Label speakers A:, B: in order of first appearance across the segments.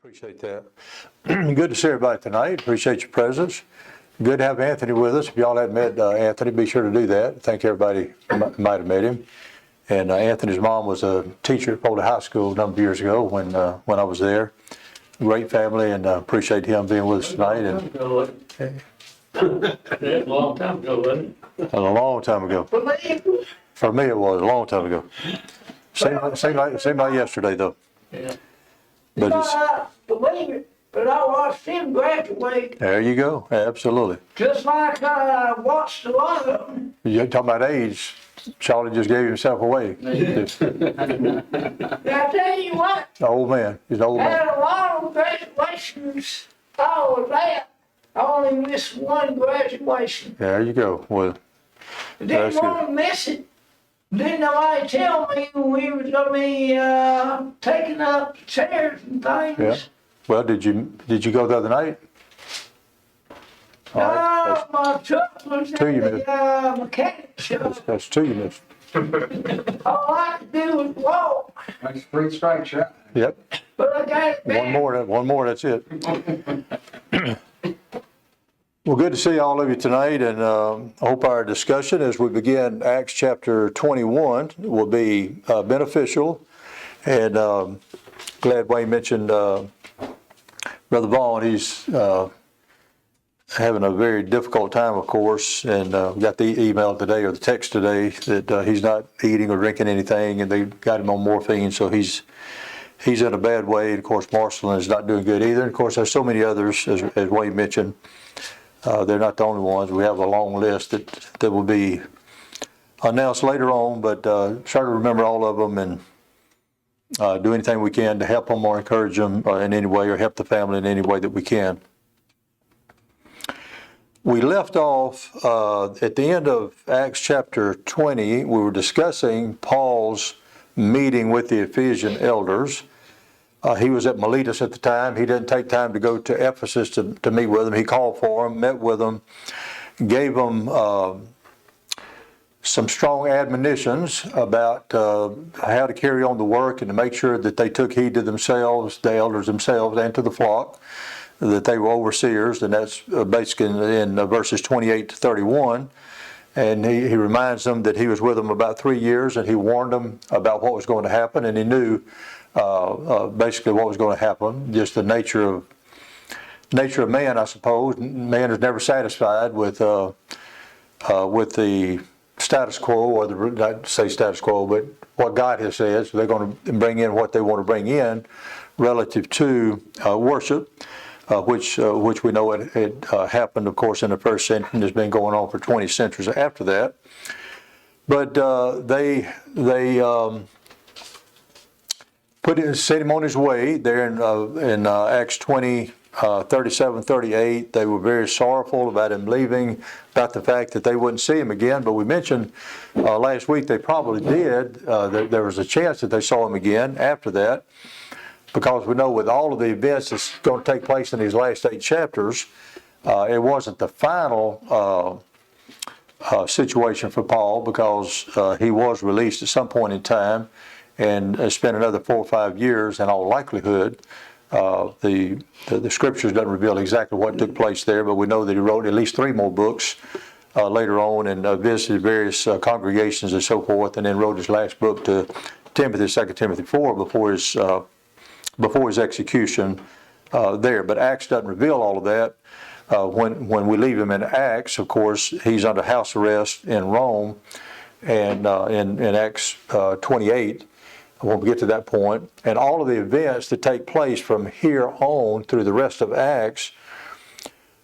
A: Appreciate that. Good to see everybody tonight. Appreciate your presence. Good to have Anthony with us. If y'all hadn't met Anthony, be sure to do that. I think everybody might have met him. And Anthony's mom was a teacher at Foley High School a number of years ago when I was there. Great family, and appreciate him being with us tonight. And
B: A long time ago, wasn't it?
A: a long time ago. For me, it was a long time ago. Seemed like yesterday, though.
B: Yeah.
A: But it's,
C: Believe it, but I watched him graduate,
A: there you go. Absolutely.
C: just like I watched a lot of them.
A: You're talking about age. Charlie just gave himself away.
C: I tell you what,
A: Old man. He's an old man.
C: had a lot of graduations I was at. I only missed one graduation.
A: There you go. Well,
C: Didn't
A: That's
C: want to miss it. Didn't nobody tell me we was gonna be taking up chairs and things.
A: yeah. Well, did you go the other night? All right.
C: My truck was
A: Two you
C: in
A: missed.
C: the mechanic shop.
A: That's two you missed.
C: All I could do was walk,
D: That's three strikes, yeah.
A: Yep.
C: but I got it back.
A: One more. That's it. Well, good to see all of you tonight, and I hope our discussion as we begin Acts chapter 21 will be beneficial. And glad Wayne mentioned Brother Vaughn. He's having a very difficult time, of course, and we got the email today or the text today that he's not eating or drinking anything, and they got him on morphine, so he's in a bad way. And of course, Marcelin is not doing good either. And of course, there's so many others, as Wayne mentioned. They're not the only ones. We have a long list that will be announced later on, but try to remember all of them and do anything we can to help them or encourage them in any way, or help the family in any way that we can. We left off at the end of Acts chapter 20. We were discussing Paul's meeting with the Ephesian elders. He was at Miletus at the time. He didn't take time to go to Ephesus to meet with them. He called for them, met with them, gave them some strong admonitions about how to carry on the work and to make sure that they took heed to themselves, the elders themselves, and to the flock, that they were overseers. And that's basically in verses 28 to 31. And he reminds them that he was with them about 3 years, and he warned them about what was going to happen, and he knew basically what was going to happen, just the nature of man, I suppose. Man is never satisfied with the status quo, or not to say status quo, but what God has said. So they're going to bring in what they want to bring in relative to worship, which we know it happened, of course, in the first century, and has been going on for 20 centuries after that. But they set him on his way there in Acts 20, 37, 38. They were very sorrowful about him leaving, about the fact that they wouldn't see him again. But we mentioned last week they probably did. There was a chance that they saw him again after that, because we know with all of the events that's going to take place in these last 8 chapters, it wasn't the final situation for Paul, because he was released at some point in time and spent another 4 or 5 years in all likelihood. The scriptures doesn't reveal exactly what took place there, but we know that he wrote at least 3 more books later on, and visited various congregations and so forth, and then wrote his last book to Timothy, 2 Timothy 4, before his execution there. But Acts doesn't reveal all of that. When we leave him in Acts, of course, he's under house arrest in Rome, and in Acts 28, when we get to that point, and all of the events that take place from here on through the rest of Acts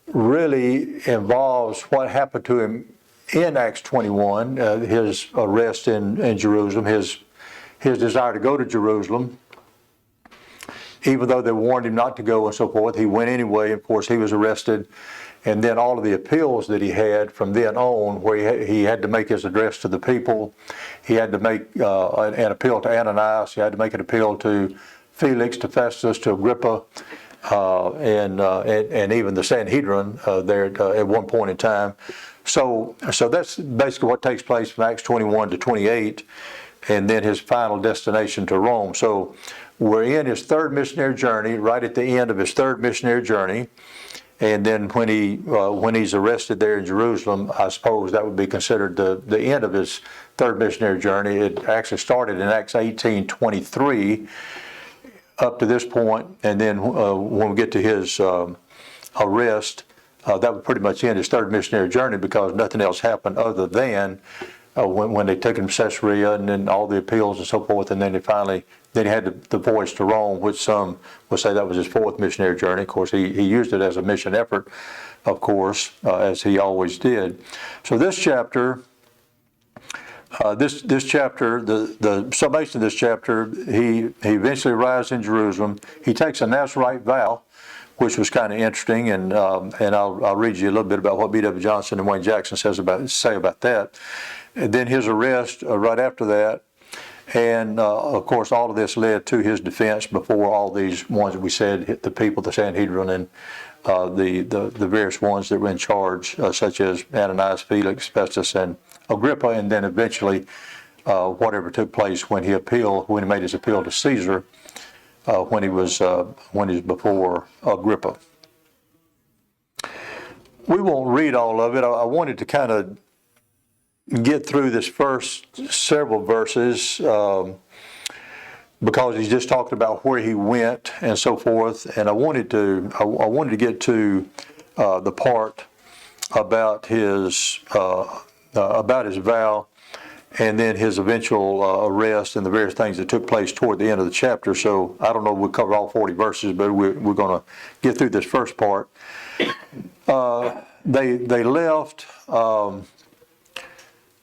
A: really involves what happened to him in Acts 21, his arrest in Jerusalem, his desire to go to Jerusalem. Even though they warned him not to go and so forth, he went anyway. Of course, he was arrested. And then all of the appeals that he had from then on, where he had to make his address to the people. He had to make an appeal to Ananias. He had to make an appeal to Felix, to Festus, to Agrippa, and even the Sanhedrin there at one point in time. So that's basically what takes place from Acts 21 to 28. and then his final destination to Rome. So we're in his third missionary journey, right at the end of his third missionary journey. And then when he's arrested there in Jerusalem, I suppose that would be considered the end of his third missionary journey. It actually started in Acts 18:23 up to this point, and then when we get to his arrest, that would pretty much end his third missionary journey, because nothing else happened other than when they took him to Caesarea, and then all the appeals and so forth, and then he had the voyage to Rome, which some would say that was his fourth missionary journey. Of course, he used it as a mission effort, of course, as he always did. So this chapter, this chapter, the summation of this chapter, he eventually arrives in Jerusalem. He takes a Nazarite vow, which was kind of interesting, and I'll read you a little bit about what B.W. Johnson and Wayne Jackson say about that. And then his arrest right after that. And of course, all of this led to his defense before all these ones that we said hit the people, the Sanhedrin, and the various ones that were in charge, such as Ananias, Felix, Festus, and Agrippa, and then eventually whatever took place when he made his appeal to Caesar, when he was before Agrippa. We won't read all of it. I wanted to kind of get through this first several verses because he's just talking about where he went and so forth, and I wanted to get to the part about his vow, and then his eventual arrest and the various things that took place toward the end of the chapter. So I don't know if we'll cover all 40 verses, but we're going to get through this first part. They left.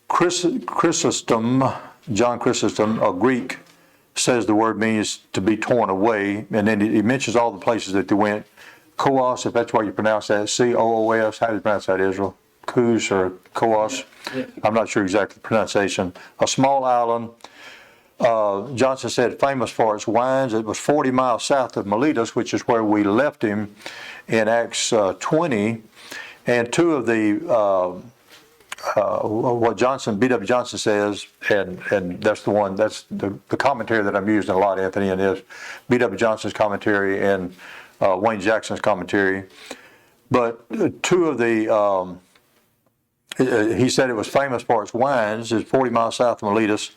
A: Chrysostom, John Chrysostom, a Greek, says the word means to be torn away, and then he mentions all the places that they went. Koos, if that's why you pronounce that, C-O-O-S, how do you pronounce that, Israel? Koos or Koos? I'm not sure exactly the pronunciation. A small island, Johnson said, famous for its wines. It was 40 miles south of Miletus, which is where we left him in Acts 20, and two of the what B.W. Johnson says, and that's the commentary that I'm using a lot, Anthony, and is B.W. Johnson's commentary and Wayne Jackson's commentary. But two of the, he said it was famous for its wines, it's 40 miles south of Miletus,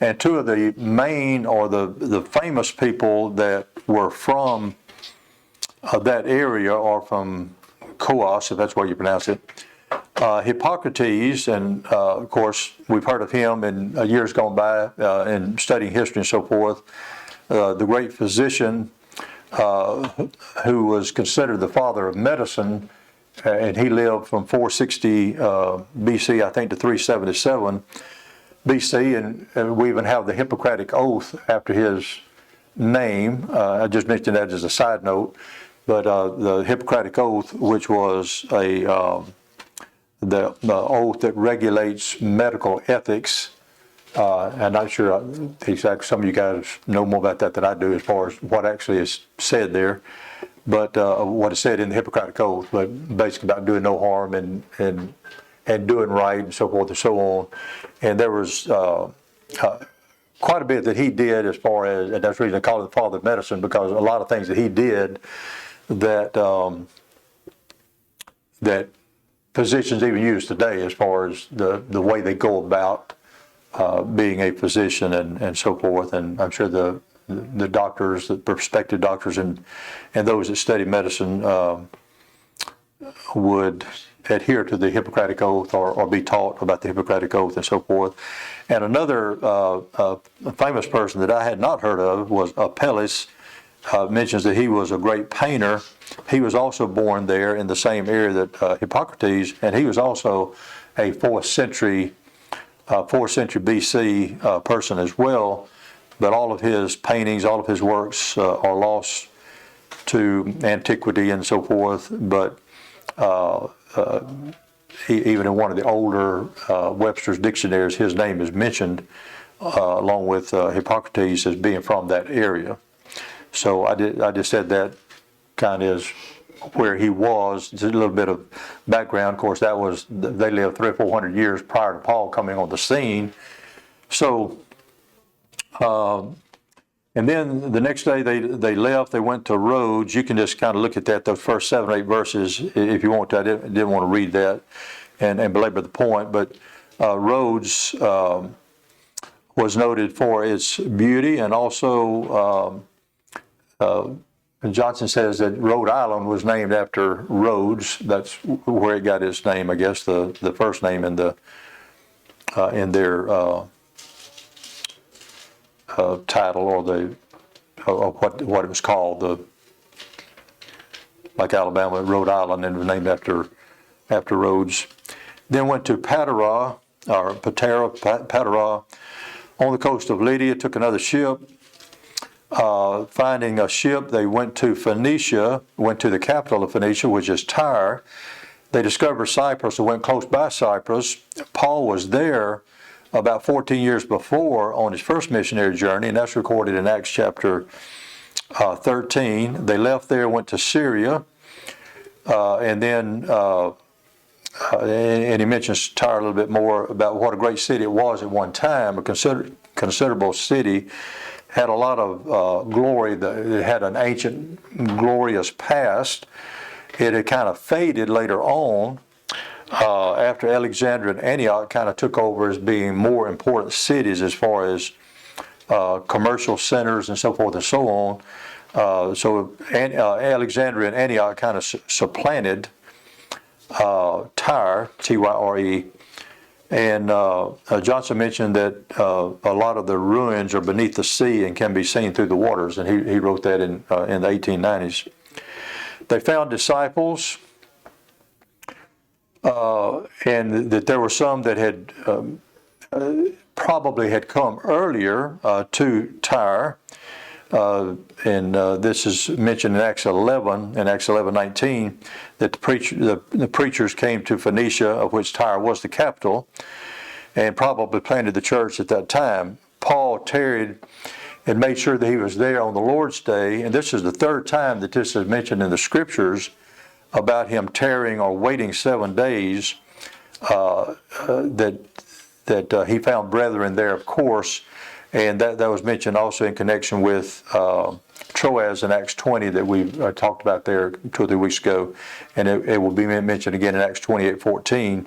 A: and two of the main or the famous people that were from that area, or from Koos, if that's what you pronounce it, Hippocrates, and of course we've heard of him in years gone by in studying history and so forth, the great physician who was considered the father of medicine, and he lived from 460 BC, I think, to 377 BC, and we even have the Hippocratic Oath after his name. I just mentioned that as a side note, but the Hippocratic Oath, which was the oath that regulates medical ethics. I'm not sure exactly, some of you guys know more about that than I do as far as what actually is said there, but what is said in the Hippocratic Oath, but basically about doing no harm and doing right and so forth and so on. And there was quite a bit that he did as far as, and that's the reason I call him the father of medicine, because a lot of things that he did that that physicians even use today as far as the way they go about being a physician and so forth. And I'm sure the doctors, the prospective doctors and those that study medicine would adhere to the Hippocratic Oath or be taught about the Hippocratic Oath and so forth. And another famous person that I had not heard of was Apelles. Mentions that he was a great painter. He was also born there in the same area that Hippocrates, and he was also a 4th century BC person as well. But all of his paintings, all of his works are lost to antiquity and so forth. But even in one of the older Webster's dictionaries, his name is mentioned along with Hippocrates as being from that area. So I just said that kind of is where he was. Just a little bit of background. Of course, they lived 300 or 400 years prior to Paul coming on the scene. So And then the next day they left, they went to Rhodes. You can just kind of look at that, those first 7 or 8 verses, if you want to. I didn't want to read that and belabor the point, but Rhodes was noted for its beauty, and also Johnson says that Rhode Island was named after Rhodes. That's where it got its name, I guess, the first name in their title, or what it was called, like Alabama, Rhode Island, and it was named after Rhodes. Then went to Patara, on the coast of Lydia, took another ship. Finding a ship, they went to Phoenicia, went to the capital of Phoenicia, which is Tyre. They discovered Cyprus and went close by Cyprus. Paul was there about 14 years before on his first missionary journey, and that's recorded in Acts chapter 13. They left there, went to Syria, and then and he mentions Tyre a little bit more about what a great city it was at one time, a considerable city, had a lot of glory. It had an ancient, glorious past. It had kind of faded later on after Alexandria and Antioch kind of took over as being more important cities as far as commercial centers and so forth and so on. So Alexandria and Antioch kind of supplanted Tyre, Tyre, and Johnson mentioned that a lot of the ruins are beneath the sea and can be seen through the waters, and he wrote that in the 1890s. They found disciples, and that there were some that had probably had come earlier to Tyre. And this is mentioned in Acts 11, in Acts 11:19, that the preachers came to Phoenicia, of which Tyre was the capital, and probably planted the church at that time. Paul tarried and made sure that he was there on the Lord's Day, and this is the third time that this is mentioned in the Scriptures about him tarrying or waiting 7 days, that he found brethren there, of course. And that was mentioned also in connection with Troas in Acts 20 that we talked about there 2 or 3 weeks ago. And it will be mentioned again in Acts 28:14.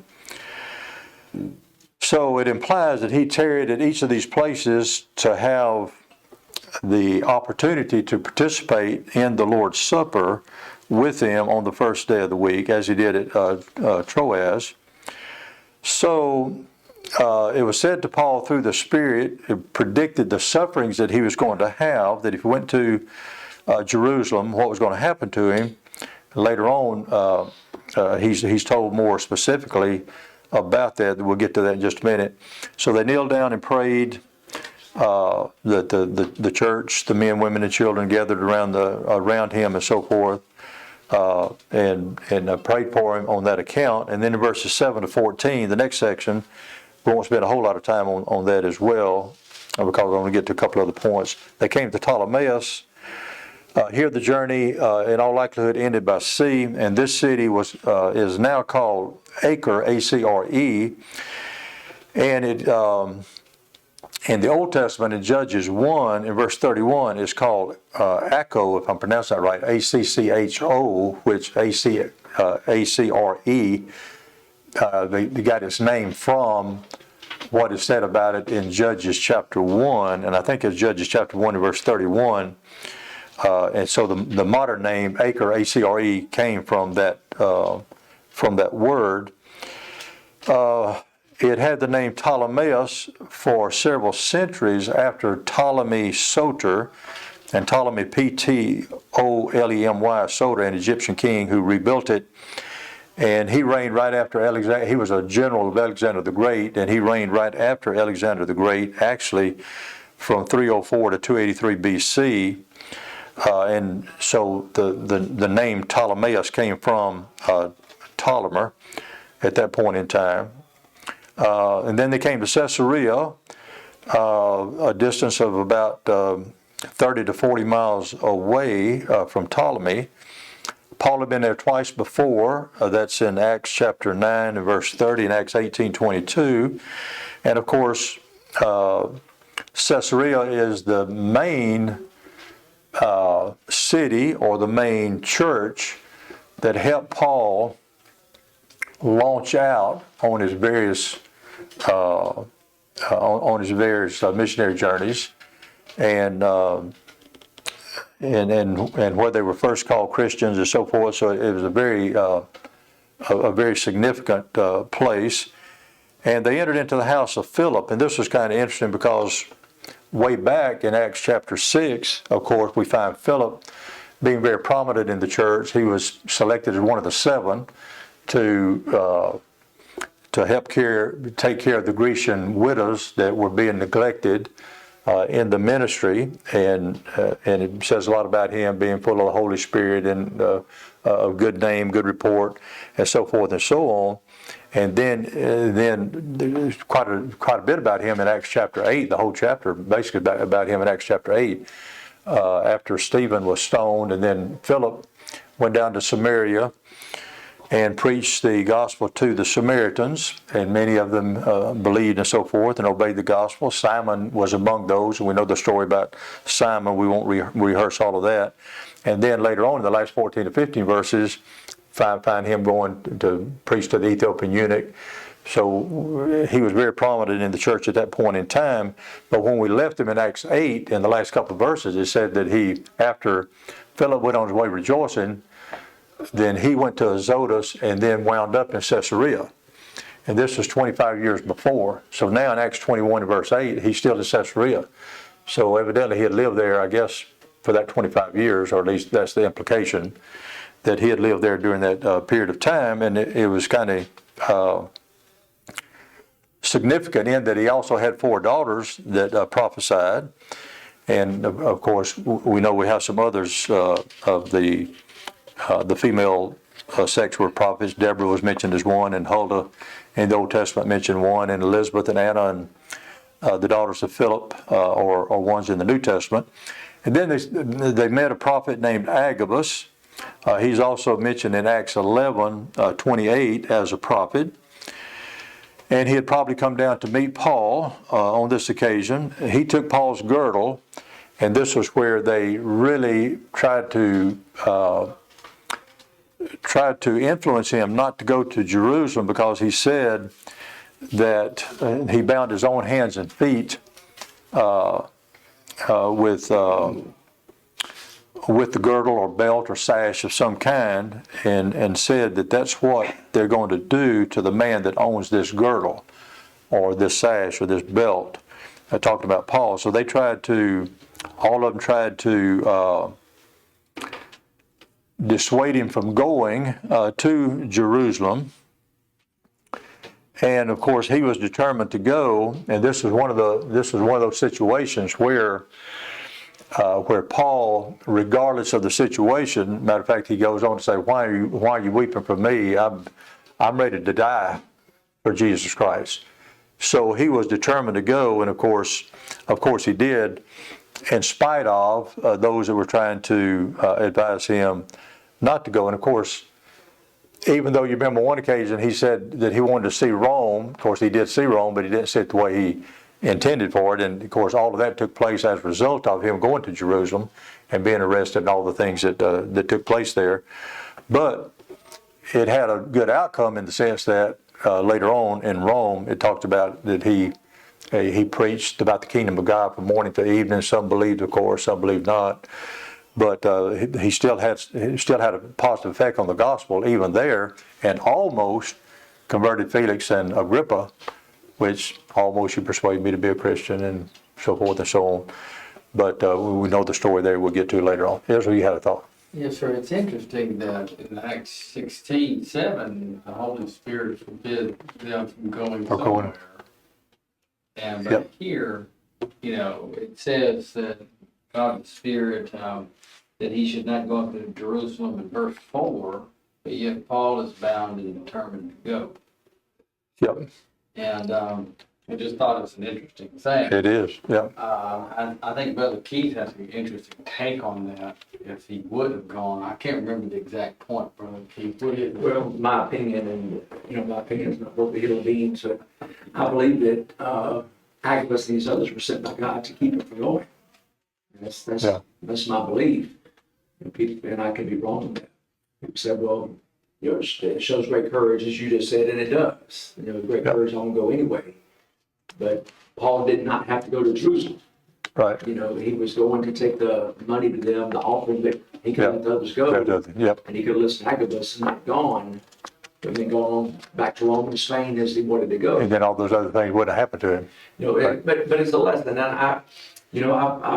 A: So it implies that he tarried at each of these places to have the opportunity to participate in the Lord's Supper with them on the first day of the week, as he did at Troas. So it was said to Paul through the Spirit, it predicted the sufferings that he was going to have, that if he went to Jerusalem, what was going to happen to him. Later on, he's told more specifically about that. We'll get to that in just a minute. So they kneeled down and prayed. The church, the men, women, and children gathered around him and so forth, and prayed for him on that account. And then in verses 7 to 14, the next section, we won't spend a whole lot of time on that as well, because we're going to get to a couple other points. They came to Ptolemais. Here the journey, in all likelihood, ended by sea, and this city is now called Acre, A-C-R-E, and it in the Old Testament in Judges 1, in verse 31, is called Accho, if I'm pronouncing that right, A-C-C-H-O, which A-C-R-E. They got its name from what is said about it in Judges chapter 1, and I think it's Judges chapter 1 and verse 31. And so the modern name, Acre, A-C-R-E, came from that word. It had the name Ptolemais for several centuries after Ptolemy Soter, and Ptolemy, P-T-O-L-E-M-Y, Soter, an Egyptian king who rebuilt it. And he reigned right after Alexander. He was a general of Alexander the Great, and he reigned right after Alexander the Great, actually from 304 to 283 BC. And so the name Ptolemaeus came from Ptolemy at that point in time. And then they came to Caesarea, a distance of about 30 to 40 miles away from Ptolemy. Paul had been there twice before. That's in Acts chapter 9 and verse 30 and Acts 18:22. And of course, Caesarea is the main city or the main church that helped Paul launch out on his various missionary journeys, and where they were first called Christians and so forth. So it was a very significant place. And they entered into the house of Philip, and this was kind of interesting because way back in Acts chapter 6, of course, we find Philip being very prominent in the church. He was selected as one of the 7 to help take care of the Grecian widows that were being neglected in the ministry, and it says a lot about him being full of the Holy Spirit and a good name, good report, and so forth and so on. And then there's quite a bit about him in Acts chapter 8, the whole chapter basically about him in Acts chapter 8, after Stephen was stoned, and then Philip went down to Samaria and preached the gospel to the Samaritans, and many of them believed and so forth and obeyed the gospel. Simon was among those, and we know the story about Simon. We won't rehearse all of that. And then later on in the last 14 to 15 verses, find him going to preach to the Ethiopian eunuch. So he was very prominent in the church at that point in time. But when we left him in Acts 8, in the last couple of verses, it said that after Philip went on his way rejoicing, then he went to Azotus and then wound up in Caesarea. And this was 25 years before. So now in Acts 21 verse 8, he's still in Caesarea. So evidently he had lived there, I guess, for that 25 years, or at least that's the implication, that he had lived there during that period of time. And it was kind of significant in that he also had 4 daughters that prophesied. And of course, we know we have some others of the female sex were prophets. Deborah was mentioned as one, and Huldah in the Old Testament mentioned one, and Elizabeth and Anna and the daughters of Philip or ones in the New Testament. And then they met a prophet named Agabus. He's also mentioned in Acts 11:28 as a prophet. And he had probably come down to meet Paul on this occasion. He took Paul's girdle, and this was where they really tried to influence him not to go to Jerusalem, because he said that he bound his own hands and feet with the girdle or belt or sash of some kind, and said that that's what they're going to do to the man that owns this girdle or this sash or this belt. I talked about Paul. So they all of them tried to dissuade him from going to Jerusalem. And of course, he was determined to go. And this was one of those situations where Paul, regardless of the situation, matter of fact, he goes on to say, "Why are you weeping for me? I'm ready to die for Jesus Christ." So he was determined to go, and of course he did, in spite of those that were trying to advise him not to go. And of course, even though you remember one occasion he said that he wanted to see Rome. Of course, he did see Rome, but he didn't see it the way he intended for it. And of course, all of that took place as a result of him going to Jerusalem and being arrested and all the things that took place there. But it had a good outcome in the sense that later on in Rome, it talked about that he preached about the kingdom of God from morning to evening. Some believed, of course, some believed not. But he still had a positive effect on the gospel even there, and almost converted Felix and Agrippa, which almost you persuaded me to be a Christian, and so forth and so on. But we know the story there. We'll get to it later on. Here's what you had a thought.
B: Yes, sir. It's interesting that in Acts 16:7, the Holy Spirit forbid them from going somewhere. And but here, it says that God the Spirit, that he should not go up to Jerusalem in verse 4, but yet Paul is bound and determined to go.
A: Yep.
B: And I just thought it was an interesting thing.
A: It is, yeah.
B: I think Brother Keith has an interesting take on that. If he would have gone, I can't remember the exact point, Brother Keith. What is it?
D: Well, my opinion, and my opinion is not what the human beings. I believe that Agabus and these others were sent by God to keep him from going. And
A: Yeah.
D: that's my belief. And people, and I could be wrong on that. People said, well, you know, it shows great courage, as you just said, and it does. You know, great
A: Yeah.
D: courage, I won't go anyway. But Paul did not have to go to Jerusalem.
A: Right.
D: You know, he was going to take the money to them, the offering, but he could
A: Yeah.
D: let the others go.
A: Yep.
D: And he could have listened to Agabus and not gone, and then gone on back to Rome and Spain as he wanted to go.
A: And then all those other things wouldn't have happened to him.
D: You know,
A: Right.
D: but it's a lesson, and I've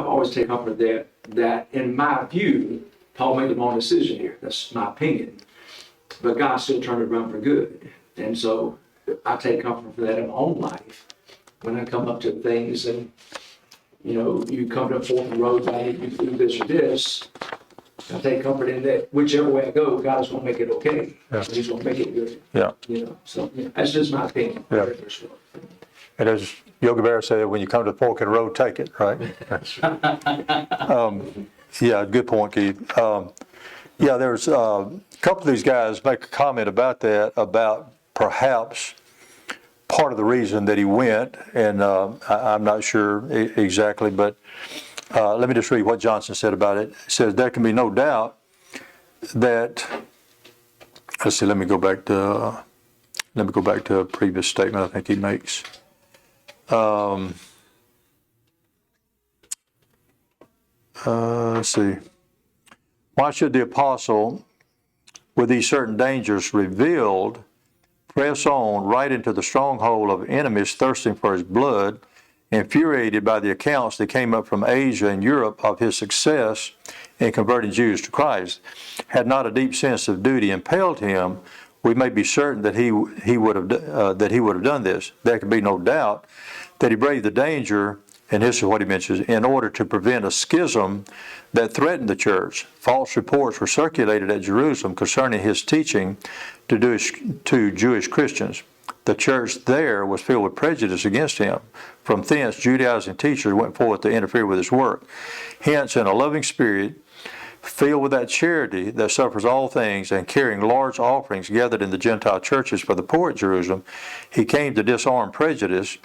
D: always taken comfort that in my view, Paul made the wrong decision here. That's my opinion, but God still turned it around for good, and so I take comfort for that in my own life. When I come up to things and you come to a fork in the road, I need you to do this or this. I take comfort in that whichever way I go, God is going to make it okay.
A: Yeah.
D: He's going to make it good.
A: Yeah.
D: So that's just my opinion.
A: Yeah. And as Yogi Berra said, when you come to the fork in the road, take it, right? Yeah, good point, Keith. Yeah, there's a couple of these guys make a comment about that, about perhaps part of the reason that he went, and I'm not sure exactly, but let me just read what Johnson said about it. It says, there can be no doubt that, let's see, let me go back to a previous statement I think he makes. Let's see. Why should the apostle, with these certain dangers revealed, press on right into the stronghold of enemies thirsting for his blood, infuriated by the accounts that came up from Asia and Europe of his success in converting Jews to Christ? Had not a deep sense of duty impelled him, we may be certain that he would have done this. There can be no doubt that he braved the danger, and this is what he mentions, in order to prevent a schism that threatened the church. False reports were circulated at Jerusalem concerning his teaching to Jewish Christians. The church there was filled with prejudice against him. From thence, Judaizing teachers went forth to interfere with his work. Hence, in a loving spirit, filled with that charity that suffers all things, and carrying large offerings gathered in the Gentile churches for the poor at Jerusalem, he came to disarm prejudice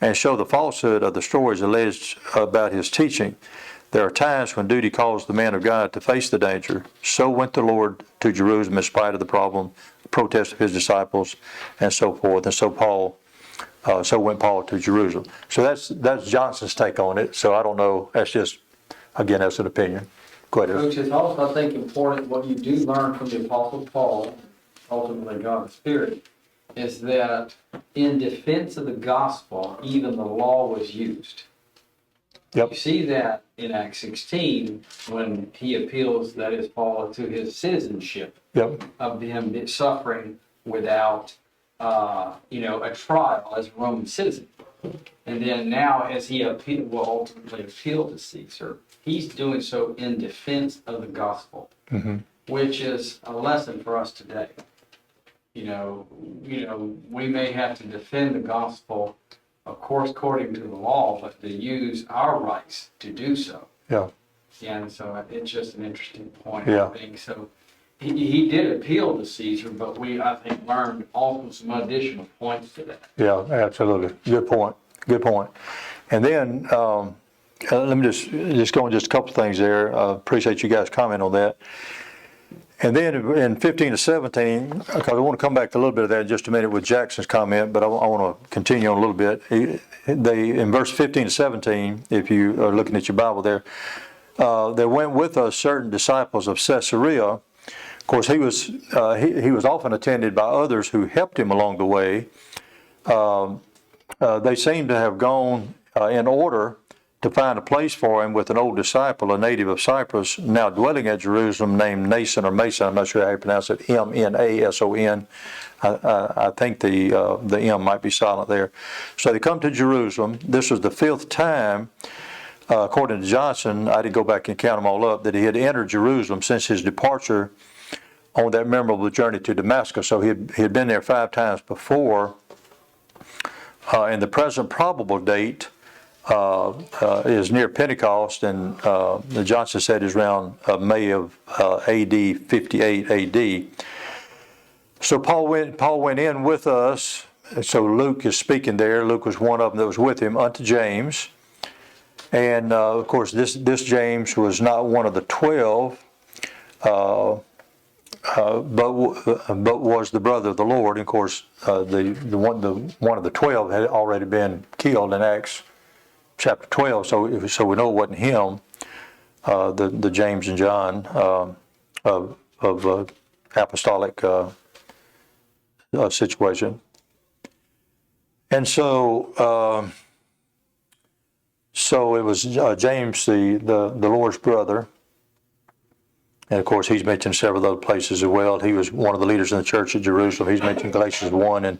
A: and show the falsehood of the stories alleged about his teaching. There are times when duty calls the man of God to face the danger. So went the Lord to Jerusalem in spite of the problem, protest of his disciples, and so forth. And so went Paul to Jerusalem. So that's Johnson's take on it. So I don't know. That's just, again, that's an opinion. Go ahead.
B: Which is also, I think, important. What you do learn from the Apostle Paul, ultimately God's Spirit, is that in defense of the gospel, even the law was used.
A: Yep.
B: You see that in Acts 16 when he appeals, that is, Paul, to his citizenship
A: Yep.
B: of him suffering without, a trial as a Roman citizen. And then now, as he will ultimately appeal to Caesar, he's doing so in defense of the gospel, which is a lesson for us today. We may have to defend the gospel, of course, according to the law, but to use our rights to do so.
A: Yeah.
B: And so it's just an interesting point,
A: Yeah.
B: I think. So he did appeal to Caesar, but we, I think, learned also some additional points to that.
A: Yeah, absolutely. Good point. Good point. And then let me just go on just a couple of things there. Appreciate you guys' comment on that. And then in 15 to 17, because I want to come back to a little bit of that in just a minute with Jackson's comment, but I want to continue on a little bit. In verse 15 to 17, if you are looking at your Bible there went with us certain disciples of Caesarea. Of course, he was often attended by others who helped him along the way. They seem to have gone in order to find a place for him with an old disciple, a native of Cyprus, now dwelling at Jerusalem, named Nason or Mason. I'm not sure how you pronounce it, M-N-A-S-O-N. I think the M might be silent there. So they come to Jerusalem. This was the fifth time, according to Johnson, I didn't go back and count them all up, that he had entered Jerusalem since his departure on that memorable journey to Damascus. So he had been there 5 times before. And the present probable date is near Pentecost, and Johnson said is around May of AD 58 AD. So Paul went in with us, so Luke is speaking there. Luke was one of them that was with him unto James. And of course, this James was not one of the 12, but was the brother of the Lord. And of course, the one of the 12 had already been killed in Acts chapter 12. So we know it wasn't him, the James and John of apostolic situation. And so it was James, the Lord's brother. And of course, he's mentioned several other places as well. He was one of the leaders in the church at Jerusalem. He's mentioned Galatians 1 and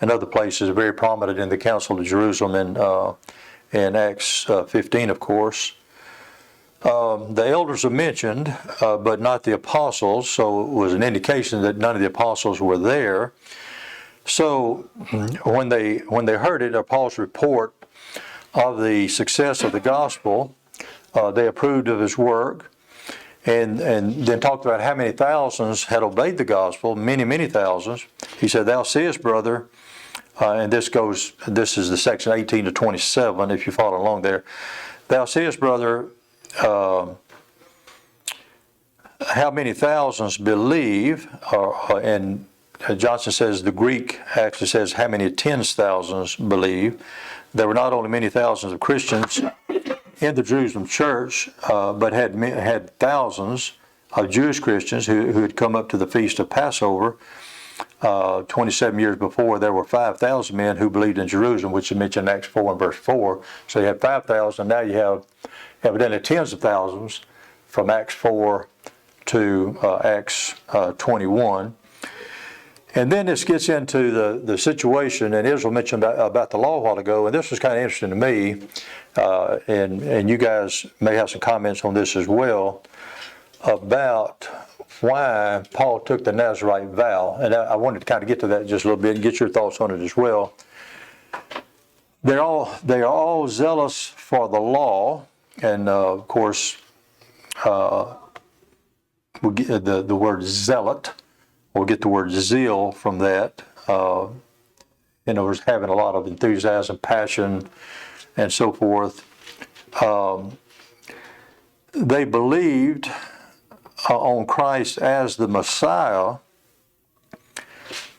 A: other places, very prominent in the Council of Jerusalem in Acts 15, of course. The elders are mentioned, but not the apostles, so it was an indication that none of the apostles were there. So when they heard it, Paul's report of the success of the gospel, they approved of his work, and then talked about how many thousands had obeyed the gospel, many thousands. He said, "Thou seest, brother," and this is the section 18 to 27, if you follow along there. "Thou seest, brother, how many thousands believe," and Johnson says the Greek actually says how many tens thousands believe. There were not only many thousands of Christians in the Jerusalem church, but had thousands of Jewish Christians who had come up to the feast of Passover. 27 years before, there were 5,000 men who believed in Jerusalem, which is mentioned in Acts 4 and verse 4. So you had 5,000. Now you have evidently tens of thousands from Acts 4 to Acts 21. And then this gets into the situation, and Israel mentioned about the law a while ago, and this was kind of interesting to me, and you guys may have some comments on this as well, about why Paul took the Nazirite vow. And I wanted to kind of get to that just a little bit and get your thoughts on it as well. They are all zealous for the law, and of course, we get the word zealot. We'll get the word zeal from that. In other words, having a lot of enthusiasm, passion, and so forth. They believed on Christ as the Messiah,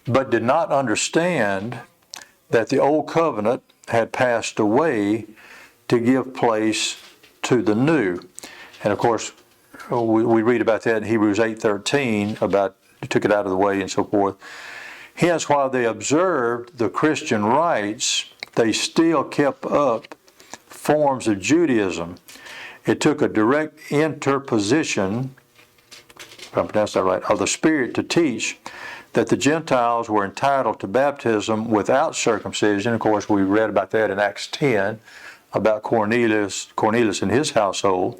A: but did not understand that the old covenant had passed away to give place to the new. And of course, we read about that in Hebrews 8:13, about took it out of the way and so forth. Hence, while they observed the Christian rites, they still kept up forms of Judaism. It took a direct interposition, if I pronounced that right, of the Spirit to teach that the Gentiles were entitled to baptism without circumcision. Of course, we read about that in Acts 10, about Cornelius and his household.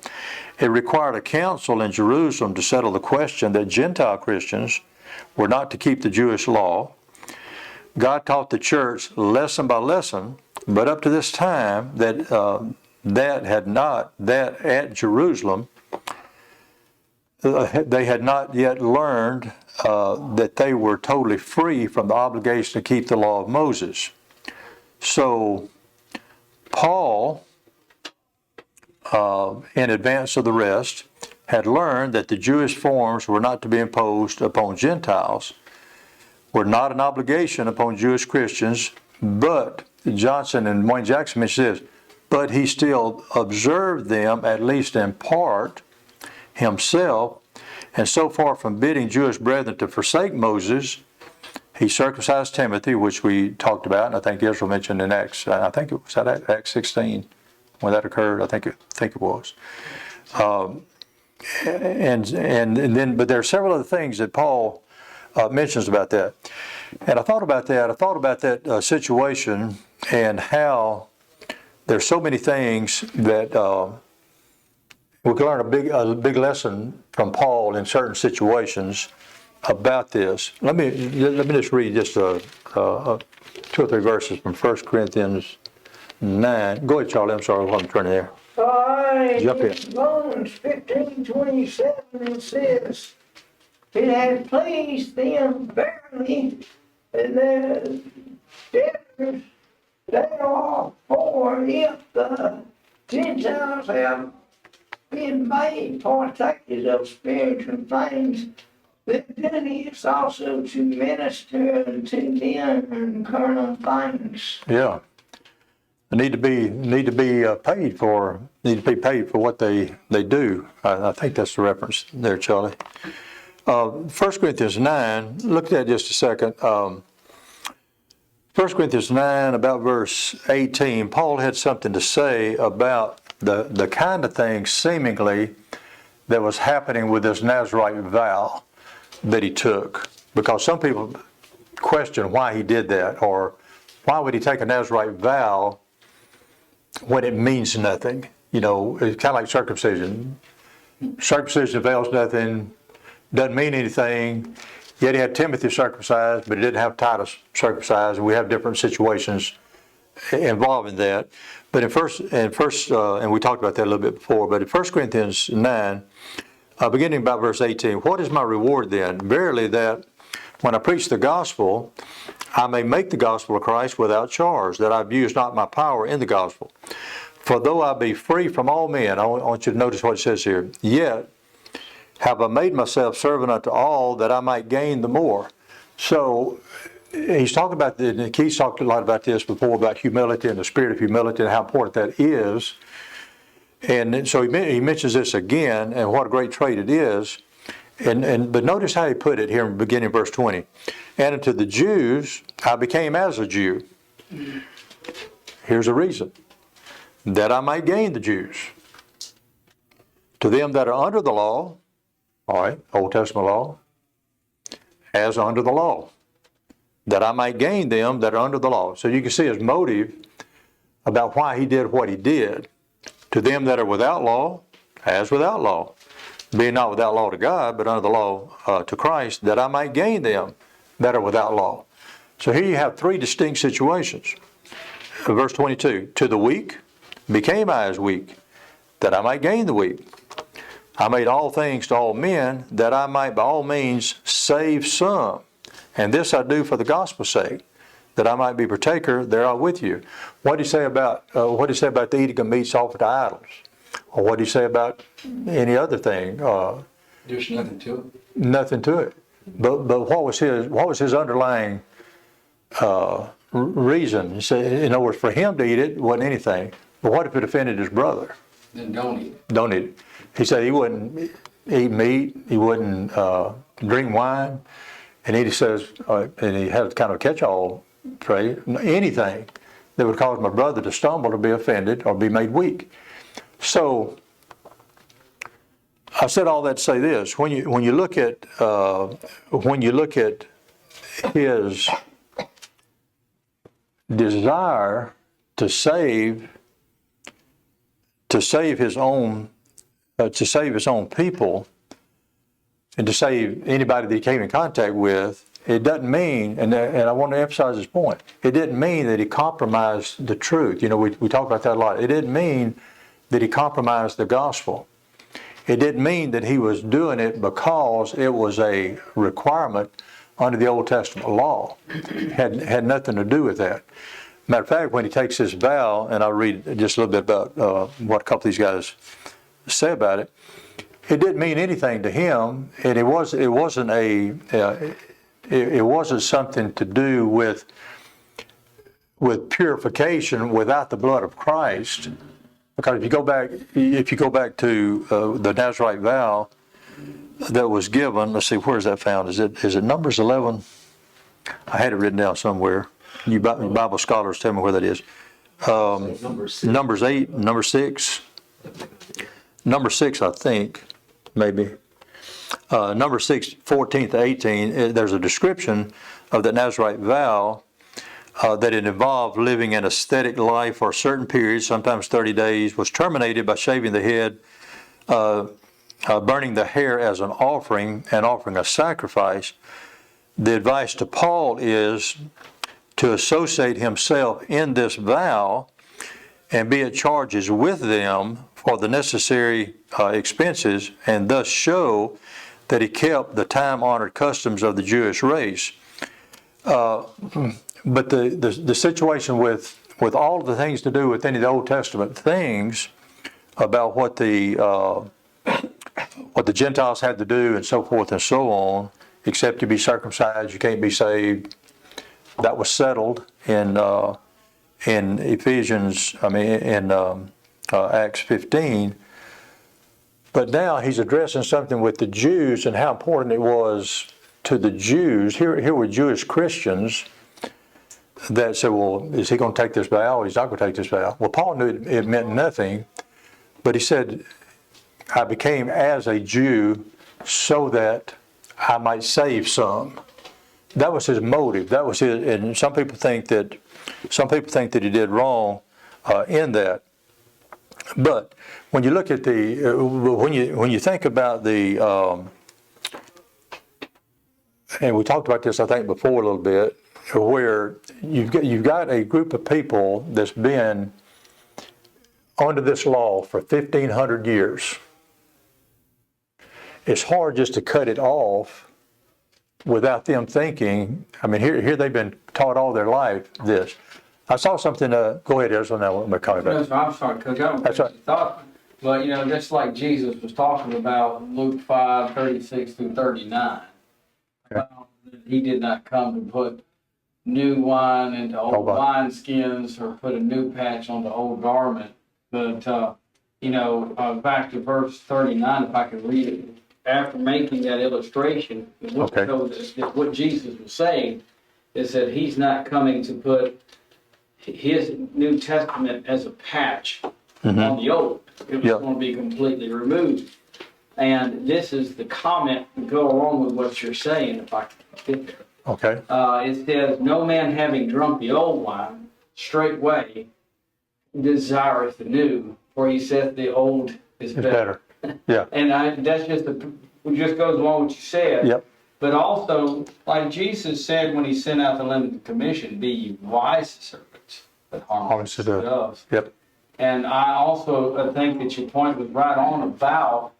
A: It required a council in Jerusalem to settle the question that Gentile Christians were not to keep the Jewish law. God taught the church lesson by lesson, but up to this time that at Jerusalem, they had not yet learned that they were totally free from the obligation to keep the law of Moses. So Paul, in advance of the rest, had learned that the Jewish forms were not to be imposed upon Gentiles, were not an obligation upon Jewish Christians, but Johnson and Wayne Jackson mentioned this, but he still observed them, at least in part, himself, and so far from bidding Jewish brethren to forsake Moses, he circumcised Timothy, which we talked about, and I think Israel mentioned in Acts, I think it was at Acts 16 when that occurred. I think it was. And then, but there are several other things that Paul mentions about that. And I thought about that. I thought about that situation and how there's so many things that we can learn a big lesson from Paul in certain situations about this. Let me just read just 2 or 3 verses from 1 Corinthians 9. Go ahead, Charlie. I'm sorry while I'm turning there.
C: All right,
A: Jump in.
C: Romans 15:27, it says, "It has pleased them verily, and debtors they are for if the Gentiles have been made partakers of spiritual things, the duty is also to minister to them in carnal things.
A: Yeah. They need to be paid for what they do. I think that's the reference there, Charlie. 1 Corinthians 9, look at that just a second. 1 Corinthians 9, about verse 18, Paul had something to say about the kind of thing seemingly that was happening with this Nazarite vow that he took. Because some people question why he did that, or why would he take a Nazarite vow when it means nothing? You know, it's kind of like circumcision. Circumcision avails nothing, doesn't mean anything. Yet he had Timothy circumcised, but he didn't have Titus circumcised. And we have different situations involving that. But and we talked about that a little bit before, but in 1 Corinthians 9, beginning about verse 18, what is my reward then? Verily that when I preach the gospel, I may make the gospel of Christ without charge, that I abuse not my power in the gospel. For though I be free from all men, I want you to notice what it says here, yet have I made myself servant unto all, that I might gain the more. So he's talking about, Keith's talked a lot about this before, about humility and the spirit of humility and how important that is. And so he mentions this again, and what a great trait it is. But notice how he put it here in the beginning of verse 20. And unto the Jews I became as a Jew. Here's a reason. That I might gain the Jews. To them that are under the law, all right, Old Testament law, as under the law. That I might gain them that are under the law. So you can see his motive about why he did what he did. To them that are without law, as without law. Being not without law to God, but under the law to Christ, that I might gain them that are without law. So here you have three distinct situations. Verse 22, to the weak became I as weak, that I might gain the weak. I made all things to all men, that I might by all means save some. And this I do for the gospel's sake, that I might be partaker thereof with you. What did he say about the eating of meats offered to idols? Or what did he say about any other thing?
D: There's nothing to it.
A: Nothing to it. But what was his underlying reason? He said, in other words, for him to eat it wasn't anything. But what if it offended his brother?
B: Then don't eat it.
A: Don't eat it. He said he wouldn't eat meat. He wouldn't drink wine. And he says, and he had kind of a catch-all phrase, anything that would cause my brother to stumble or be offended or be made weak. So I said all that to say this: when you look at his desire to save his own people and to save anybody that he came in contact with, it doesn't mean, and I want to emphasize this point, it didn't mean that he compromised the truth. You know, we talk about that a lot. It didn't mean that he compromised the gospel. It didn't mean that he was doing it because it was a requirement under the Old Testament law. It had nothing to do with that. Matter of fact, when he takes this vow, and I'll read just a little bit about what a couple of these guys say about it, it didn't mean anything to him, and it wasn't something to do with purification without the blood of Christ. Because if you go back to the Nazarite vow that was given, let's see, where is that found? Is it Numbers 11? I had it written down somewhere. You Bible scholars tell me where that is. Numbers 8, number 6. Number 6, I think, maybe. Number 6, 14 to 18, there's a description of the Nazarite vow that it involved living an ascetic life for a certain period, sometimes 30 days, was terminated by shaving the head, burning the hair as an offering, and offering a sacrifice. The advice to Paul is to associate himself in this vow and be at charges with them for the necessary expenses, and thus show that he kept the time-honored customs of the Jewish race. but the situation with all of the things to do with any of the Old Testament things about what the Gentiles had to do and so forth and so on, except to be circumcised, you can't be saved. That was settled in Ephesians, in Acts 15. But now he's addressing something with the Jews and how important it was to the Jews. Here were Jewish Christians that said, well, is he going to take this vow? He's not going to take this vow. Well, Paul knew it meant nothing, but he said, I became as a Jew so that I might save some. That was his motive. That was his, and some people think that he did wrong in that. But when you look at when you think about and we talked about this I think before a little bit, where you've got a group of people that's been under this law for 1,500 years. It's hard just to cut it off without them thinking. Here they've been taught all their life this. I saw something. Go ahead, Ezra. Now I'm coming back.
B: No, I'm sorry, Coach. I don't
A: That's right.
B: thought, but just like Jesus was talking about Luke 5:36-39.
A: Okay.
B: He did not come to put new wine into old wineskins or put a new patch on the old garment. But back to verse 39, if I could read it. After making that illustration,
A: Okay.
B: what Jesus was saying is that he's not coming to put his New Testament as a patch on the old. It was going to be completely removed. And this is the comment to go along with what you're saying, if I can get there.
A: Okay.
B: It says, no man having drunk the old wine straightway desireth the new, for he saith the old is
A: It's
B: better.
A: better. Yeah.
B: And that's just it just goes along with what you said.
A: Yep.
B: But also, like Jesus said when he sent out the limited commission, be ye wise servants, but harmless to doves.
A: Yep.
B: And I also think that your point was right on about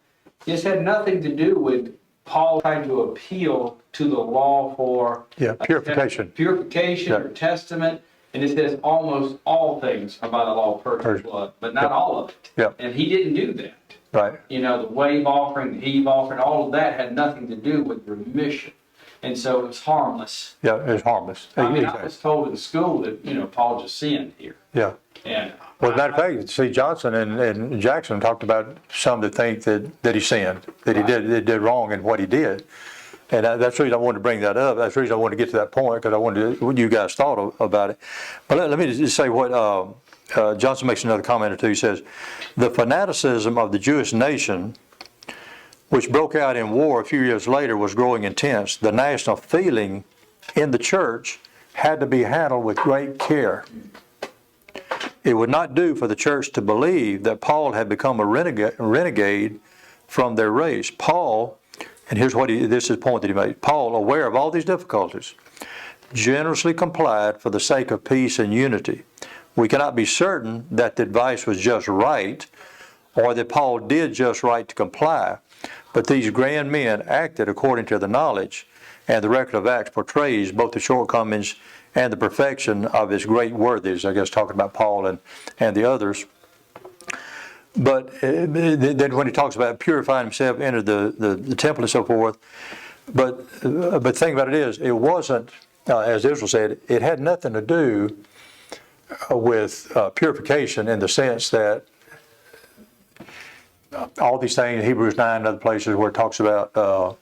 B: this had nothing to do with Paul trying to appeal to the law for
A: purification.
B: Purification or testament. And it says almost all things are by the law of purchased blood, but not all of it.
A: Yep.
B: And he didn't do that.
A: Right.
B: The wave offering, the heave offering, all of that had nothing to do with remission. And so it was harmless.
A: Yeah, it's harmless.
B: I was told in school that, Paul just sinned here.
A: Yeah.
B: And
A: Well, as a matter of fact, see, Johnson and Jackson talked about some that think that he sinned, that he did wrong in what he did. And that's the reason I wanted to bring that up. That's the reason I wanted to get to that point, because I wanted what you guys thought about it. But let me just say what Johnson makes another comment or two. He says, the fanaticism of the Jewish nation, which broke out in war a few years later, was growing intense. The national feeling in the church had to be handled with great care. It would not do for the church to believe that Paul had become a renegade from their race. Paul, and this is the point that he made, Paul, aware of all these difficulties, generously complied for the sake of peace and unity. We cannot be certain that the advice was just right, or that Paul did just right to comply, but these grand men acted according to the knowledge, and the record of Acts portrays both the shortcomings and the perfection of his great worthies, I guess talking about Paul and the others. But then when he talks about purifying himself, enter the temple and so forth, but the thing about it is, it wasn't, as Israel said, it had nothing to do with purification in the sense that all these things, Hebrews 9 and other places where it talks about the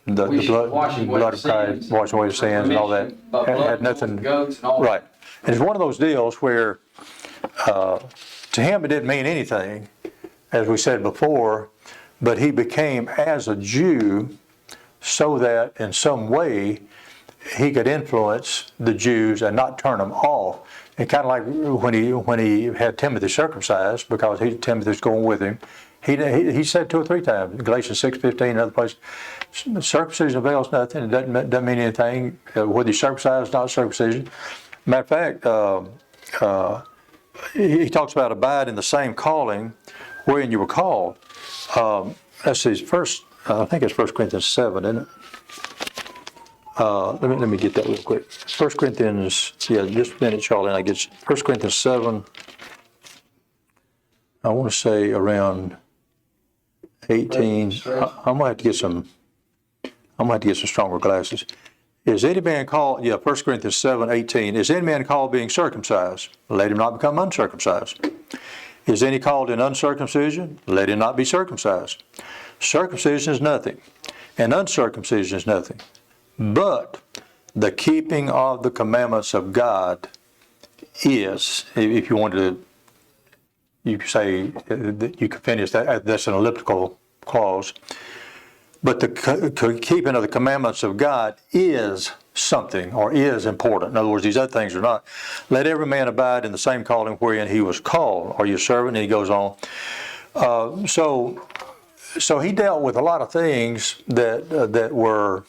A: blood of Christ, washing away sins and all that, had nothing, right. And it's one of those deals where to him it didn't mean anything, as we said before, but he became as a Jew so that in some way he could influence the Jews and not turn them off. And kind of like when he had Timothy circumcised, because Timothy's going with him, he said 2 or 3 times, Galatians 6:15, another place, circumcision avails nothing. It doesn't mean anything, whether you're circumcised or not circumcision. Matter of fact, he talks about abide in the same calling wherein you were called. That's his first, I think it's 1 Corinthians 7, isn't it? Let me get that real quick. 1 Corinthians, yeah, just a minute, Charlie, and I get you. 1 Corinthians 7, I want to say around 18. I'm gonna have to get some stronger glasses. Is any man called, 1 Corinthians 7, 18, is any man called being circumcised? Let him not become uncircumcised. Is any called in uncircumcision? Let him not be circumcised. Circumcision is nothing, and uncircumcision is nothing. But the keeping of the commandments of God is, if you wanted to, you could say, you could finish that, that's an elliptical clause. But the keeping of the commandments of God is something, or is important. In other words, these other things are not. Let every man abide in the same calling wherein he was called. Are you a servant? And he goes on. So he dealt with a lot of things that were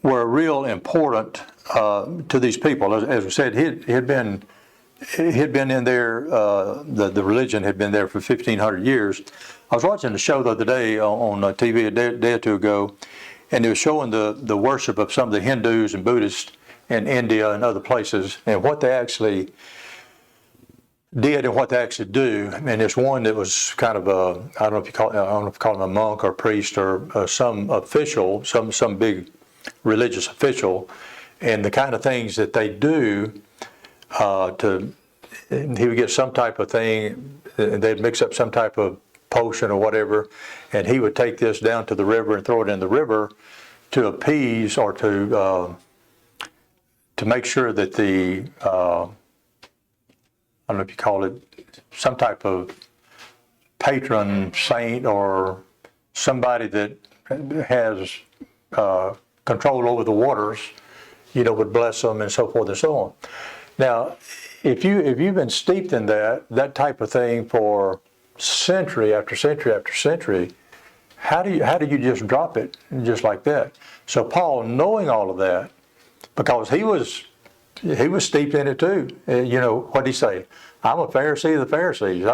A: real important to these people. As we said, he had been in there. The religion had been there for 1,500 years. I was watching a show the other day on TV a day or two ago, and it was showing the worship of some of the Hindus and Buddhists in India and other places, and what they actually did and what they actually do. And there's one that was kind of I don't know if you call him a monk or a priest or some official, some big religious official, and the kind of things that they do he would get some type of thing, and they'd mix up some type of potion or whatever, and he would take this down to the river and throw it in the river to appease or to make sure that the I don't know if you call it some type of patron saint or somebody that has control over the waters, would bless them and so forth and so on. Now, if you've been steeped in that type of thing for century after century after century, how do you just drop it just like that? So Paul, knowing all of that, because he was steeped in it too. What did he say? I'm a Pharisee of the Pharisees.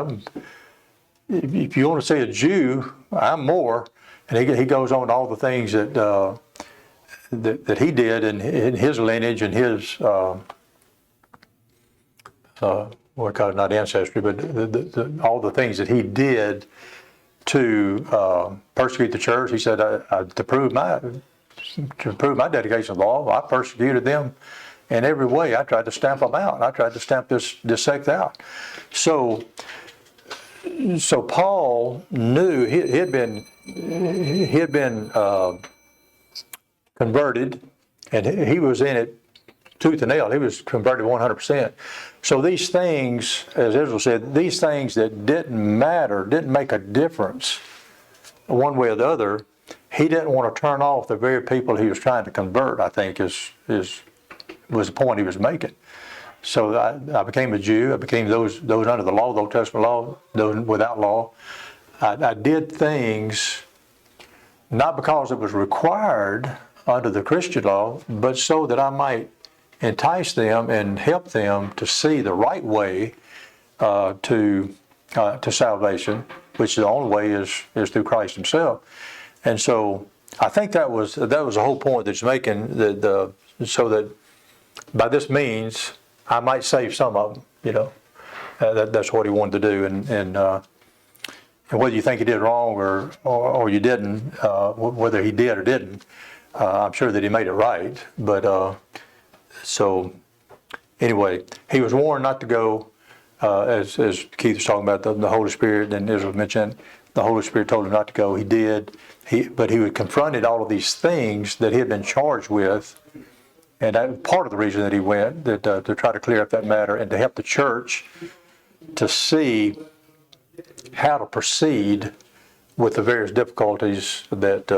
A: If you want to say a Jew, I'm more. And he goes on to all the things that he did in his lineage and his not ancestry, but all the things that he did to persecute the church. He said, to prove my dedication to the law, I persecuted them in every way. I tried to stamp them out. I tried to stamp this sect out. So Paul knew he had been converted, and he was in it tooth and nail. He was converted 100%. So these things, as Israel said, these things that didn't matter, didn't make a difference one way or the other, he didn't want to turn off the very people he was trying to convert, I think was the point he was making. So I became a Jew. I became those under the law, the Old Testament law, those without law. I did things not because it was required under the Christian law, but so that I might entice them and help them to see the right way to salvation, which the only way is through Christ Himself. And so I think that was the whole point that he's making, so that by this means I might save some of them. That's what he wanted to do, and whether you think he did wrong or you didn't, whether he did or didn't, I'm sure that he made it right. But so anyway, he was warned not to go, as Keith was talking about the Holy Spirit, and Israel mentioned the Holy Spirit told him not to go. He did. But he confronted all of these things that he had been charged with, and that was part of the reason that he went, to try to clear up that matter and to help the church to see how to proceed with the various difficulties that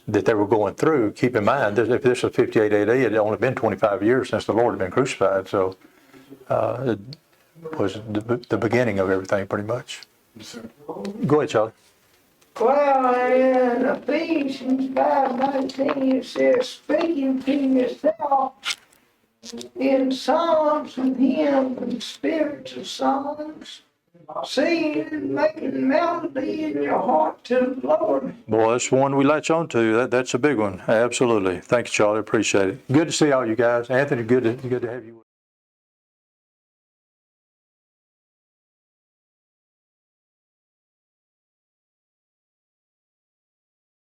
A: they were going through. Keep in mind, if this was 58 AD, it had only been 25 years since the Lord had been crucified, so it was the beginning of everything, pretty much. Go ahead, Charlie.
C: Well, in Ephesians 5:19 it says, speaking to yourself in psalms and hymns and spiritual songs singing and making melody in your heart to the Lord.
A: Boy, that's one we latch on to. That's a big one. Absolutely. Thank you, Charlie. Appreciate it. Good to see all you guys. Anthony, good to have you with us.